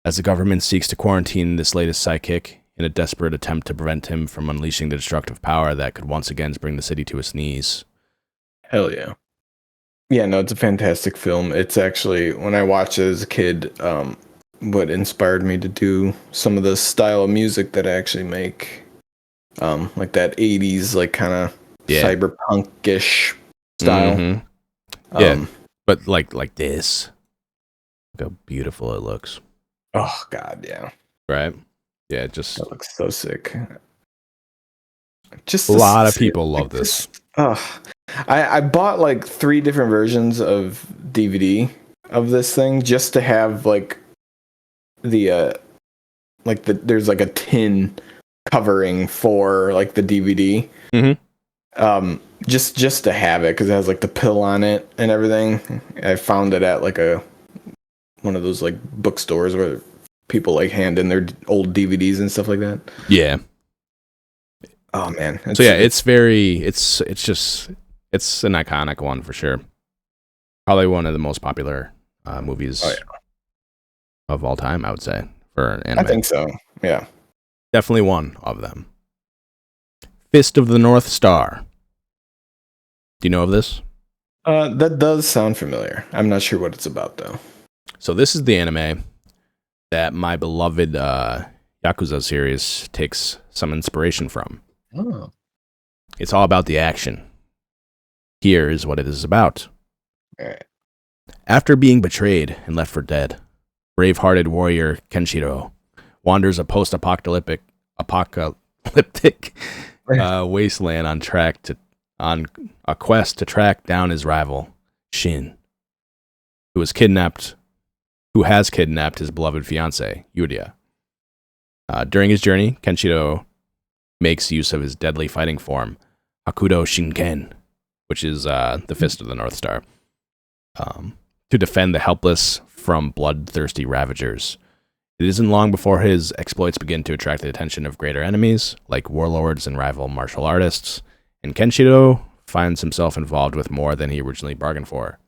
as the government seeks to quarantine this latest sidekick in a desperate attempt to prevent him from unleashing the destructive power that could once again bring the city to its knees. Hell yeah. Yeah, no, it's a fantastic film. It's actually, when I watched it as a kid, what inspired me to do some of the style of music that I actually make. Like that 80's, like kind of cyberpunk-ish style. Mm-hmm. Yeah, but like this. Look how beautiful it looks. Oh, God, yeah. Right? Yeah, that looks so sick. Just a lot of people love this. I bought like 3 different versions of DVD of this thing just to have like there's like a tin covering for like the DVD. Mm-hmm. Just to have it because it has like the pill on it and everything. I found it at like one of those like bookstores where people like hand in their old DVDs and stuff like that. Yeah. Oh man. So yeah, it's an iconic one for sure. Probably one of the most popular movies of all time, I would say, for anime. I think so. Yeah. Definitely one of them. Fist of the North Star. Do you know of this? That does sound familiar. I'm not sure what it's about though. So this is the anime that my beloved Yakuza series takes some inspiration from. Oh. It's all about the action. Here is what it is about. All right. After being betrayed and left for dead, brave-hearted warrior Kenshiro wanders a post-apocalyptic wasteland on a quest to track down his rival, Shin, who who has kidnapped his beloved fiancée, Yuria. During his journey, Kenshiro makes use of his deadly fighting form, Hakudo Shinken, which is the Fist of the North Star, to defend the helpless from bloodthirsty ravagers. It isn't long before his exploits begin to attract the attention of greater enemies, like warlords and rival martial artists, and Kenshiro finds himself involved with more than he originally bargained for.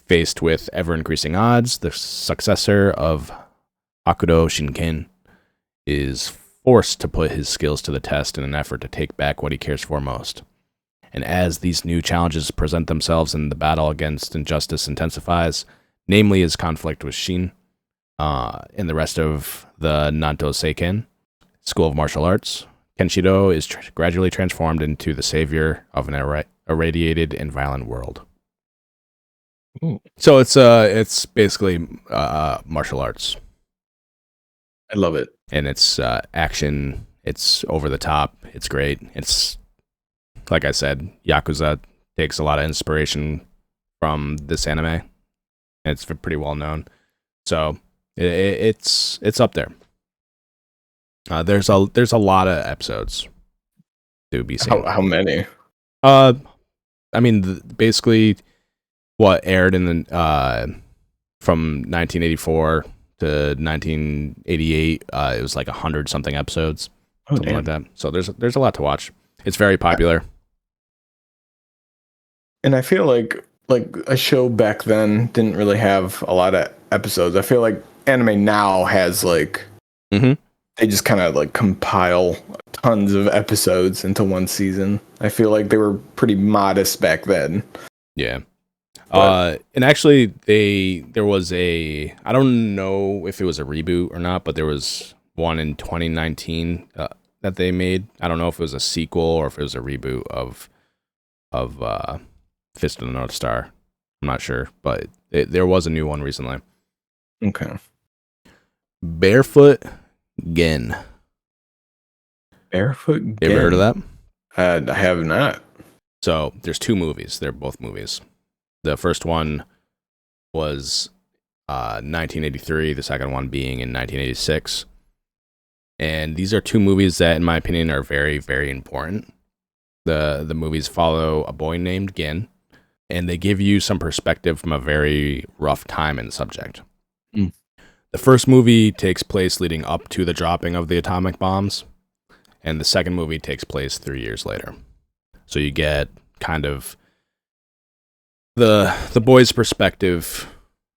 Faced with ever-increasing odds, the successor of Hakudo Shinken is forced to put his skills to the test in an effort to take back what he cares for most. And as these new challenges present themselves and the battle against injustice intensifies, namely his conflict with Shin, and the rest of the Nanto Seiken School of Martial Arts, Kenshiro is gradually transformed into the savior of an irradiated and violent world. Ooh. So it's basically martial arts. I love it. And it's action. It's over the top. It's great. It's, like I said, Yakuza takes a lot of inspiration from this anime. And it's pretty well known. So it's up there. There's a lot of episodes to be seen. How many? I mean, basically, what aired in the from 1984 to 1988, it was like 100 something episodes, something like that. So there's a lot to watch. It's very popular. And I feel like a show back then didn't really have a lot of episodes. I feel like anime now has like they just kind of like compile tons of episodes into one season. I feel like they were pretty modest back then. Yeah. And actually there was I don't know if it was a reboot or not, but there was one in 2019 that they made. I don't know if it was a sequel or if it was a reboot of Fist of the North Star. I'm not sure, but there was a new one recently. Okay. Barefoot Gen. Barefoot Gen. You ever heard of that? I have not. So there's two movies. They're both movies. The first one was 1983, the second one being in 1986. And these are two movies that, in my opinion, are very, very important. The movies follow a boy named Gin, and they give you some perspective from a very rough time in the subject. Mm. The first movie takes place leading up to the dropping of the atomic bombs, and the second movie takes place 3 years later. So you get kind of the boy's perspective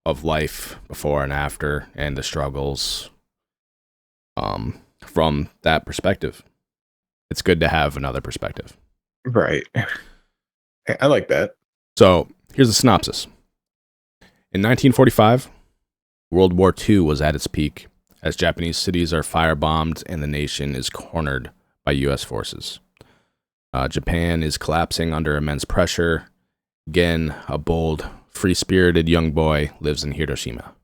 of life before and after, and the struggles from that perspective. It's good to have another perspective. Right. I like that. So here's a synopsis. In 1945, World War II was at its peak as Japanese cities are firebombed and the nation is cornered by U.S. forces. Japan is collapsing under immense pressure. Gen, a bold, free-spirited young boy, lives in Hiroshima.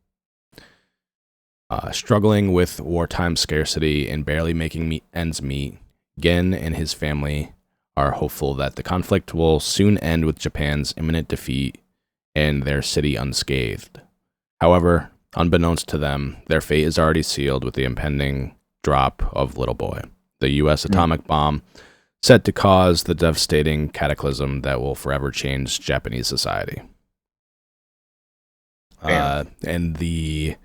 Struggling with wartime scarcity and barely making ends meet, Gen and his family are hopeful that the conflict will soon end with Japan's imminent defeat and their city unscathed. However, unbeknownst to them, their fate is already sealed with the impending drop of Little Boy, the U.S. atomic bomb set to cause the devastating cataclysm that will forever change Japanese society. And the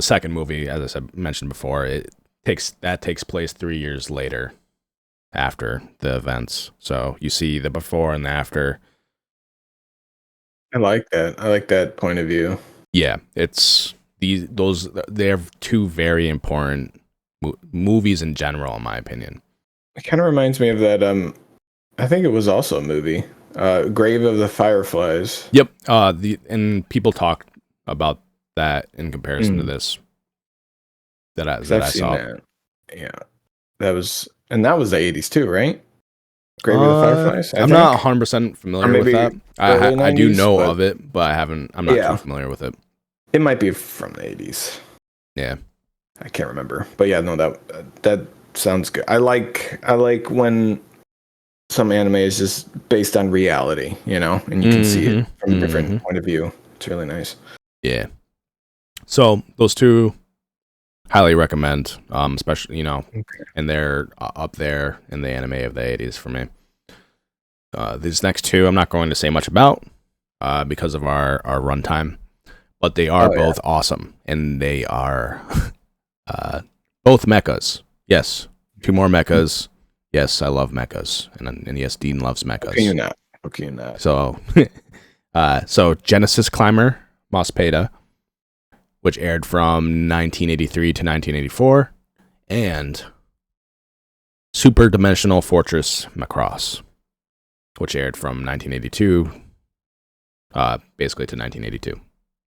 second movie, as I mentioned before, takes place 3 years later after the events. So you see the before and the after. I like that. I like that point of view. Yeah, they're two very important movies in general, in my opinion. It kind of reminds me of that. I think it was also a movie, Grave of the Fireflies. Yep. And people talk about that in comparison to this. That I saw. That. Yeah, that was the 80s too, right? Grave of the Fireflies. I'm not 100% familiar with that. I do know of it, but I'm not too familiar with it. It might be from the 80s. Yeah, I can't remember, but yeah, no, that sounds good. I like when some anime is just based on reality, and you can see it from a different point of view. It's really nice. Yeah. So those two, highly recommend, especially, Okay. and they're up there in the anime of the 80s for me. These next two, I'm not going to say much about because of our runtime, but they are both awesome, and they are both mechas. Yes, two more mechas. Yes, I love mechas, and yes, Dean loves mechas. Okay, you're not. So, so Genesis Climber Mospeda, which aired from 1983 to 1984, and Super Dimensional Fortress Macross, which aired from 1982, basically to 1982.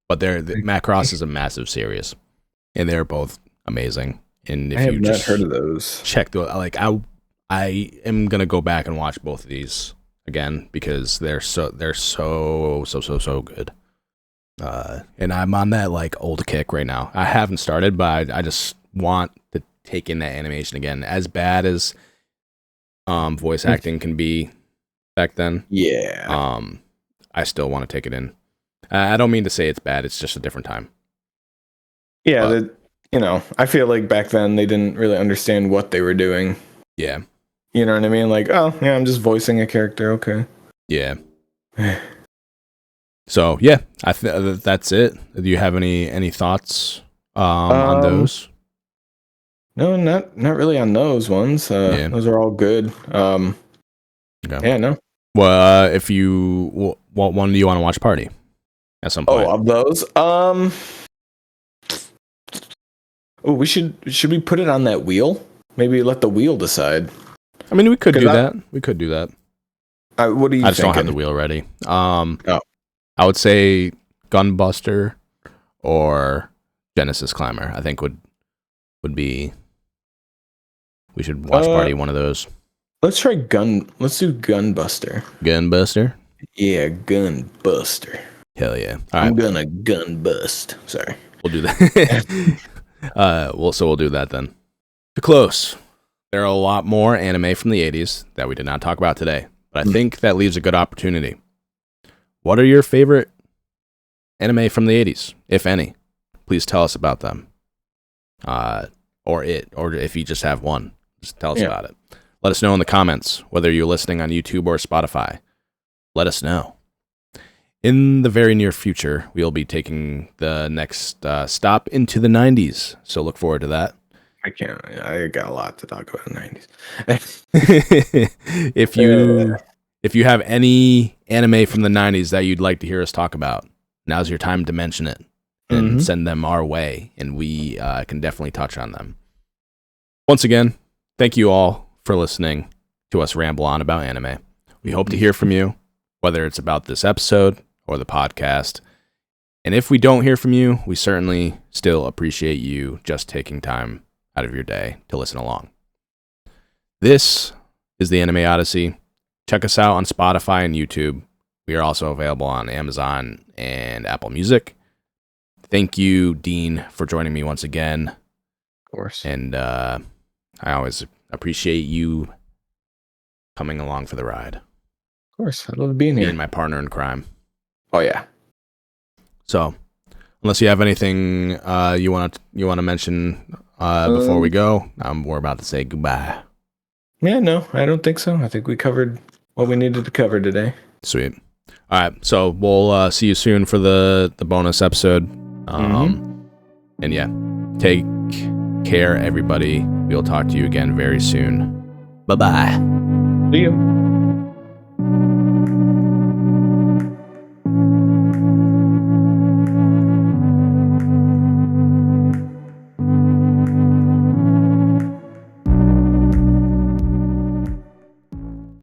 But Macross is a massive series, and they're both amazing. And if I have you not just heard of those. check the I am gonna go back and watch both of these again because they're so good. And I'm on that like old kick right now. I haven't started, but I just want to take in that animation again. As bad as voice acting can be back then, Yeah. I still want to take it in. I don't mean to say it's bad. It's just a different time. Yeah, I feel like back then they didn't really understand what they were doing. Yeah. You know what I mean? Like, oh, yeah, I'm just voicing a character. Okay. Yeah. So yeah, that's it. Do you have any thoughts on those? No, not really on those ones. Yeah. Those are all good. Okay. Yeah, no. Well, what one do you want to watch party at some point? Oh, of those. Oh, should we put it on that wheel? Maybe let the wheel decide. I mean, we could do that. We could do that. What do you? I just thinking? don't have the wheel ready. I would say Gunbuster or Genesis Climber. I think would be. We should watch party one of those. Let's try Let's do Gunbuster. Gunbuster. Yeah, Gunbuster. Hell yeah! All right. I'm gonna gun bust. Sorry. We'll do that. We'll do that then. To close, there are a lot more anime from the 80s that we did not talk about today, but I think that leaves a good opportunity. What are your favorite anime from the 80s, if any? Please tell us about them. Or if you just have one, just tell us about it. Let us know in the comments, whether you're listening on YouTube or Spotify. Let us know. In the very near future, we'll be taking the next stop into the 90s, so look forward to that. I got a lot to talk about in the 90s. If you have any anime from the 90s that you'd like to hear us talk about, now's your time to mention it and send them our way, and we can definitely touch on them. Once again, thank you all for listening to us ramble on about anime. We hope to hear from you, whether it's about this episode or the podcast. And if we don't hear from you, we certainly still appreciate you just taking time out of your day to listen along. This is the Anime Odyssey. Check us out on Spotify and YouTube. We are also available on Amazon and Apple Music. Thank you, Dean, for joining me once again. Of course. And I always appreciate you coming along for the ride. Of course. I love being here. Being my partner in crime. Oh, yeah. So, unless you have anything you want to mention before we go, we're about to say goodbye. Yeah, no, I don't think so. I think we covered what we needed to cover today. Sweet. All right, so we'll see you soon for the bonus episode. And yeah, take care, everybody. We'll talk to you again very soon. Bye-bye. See you.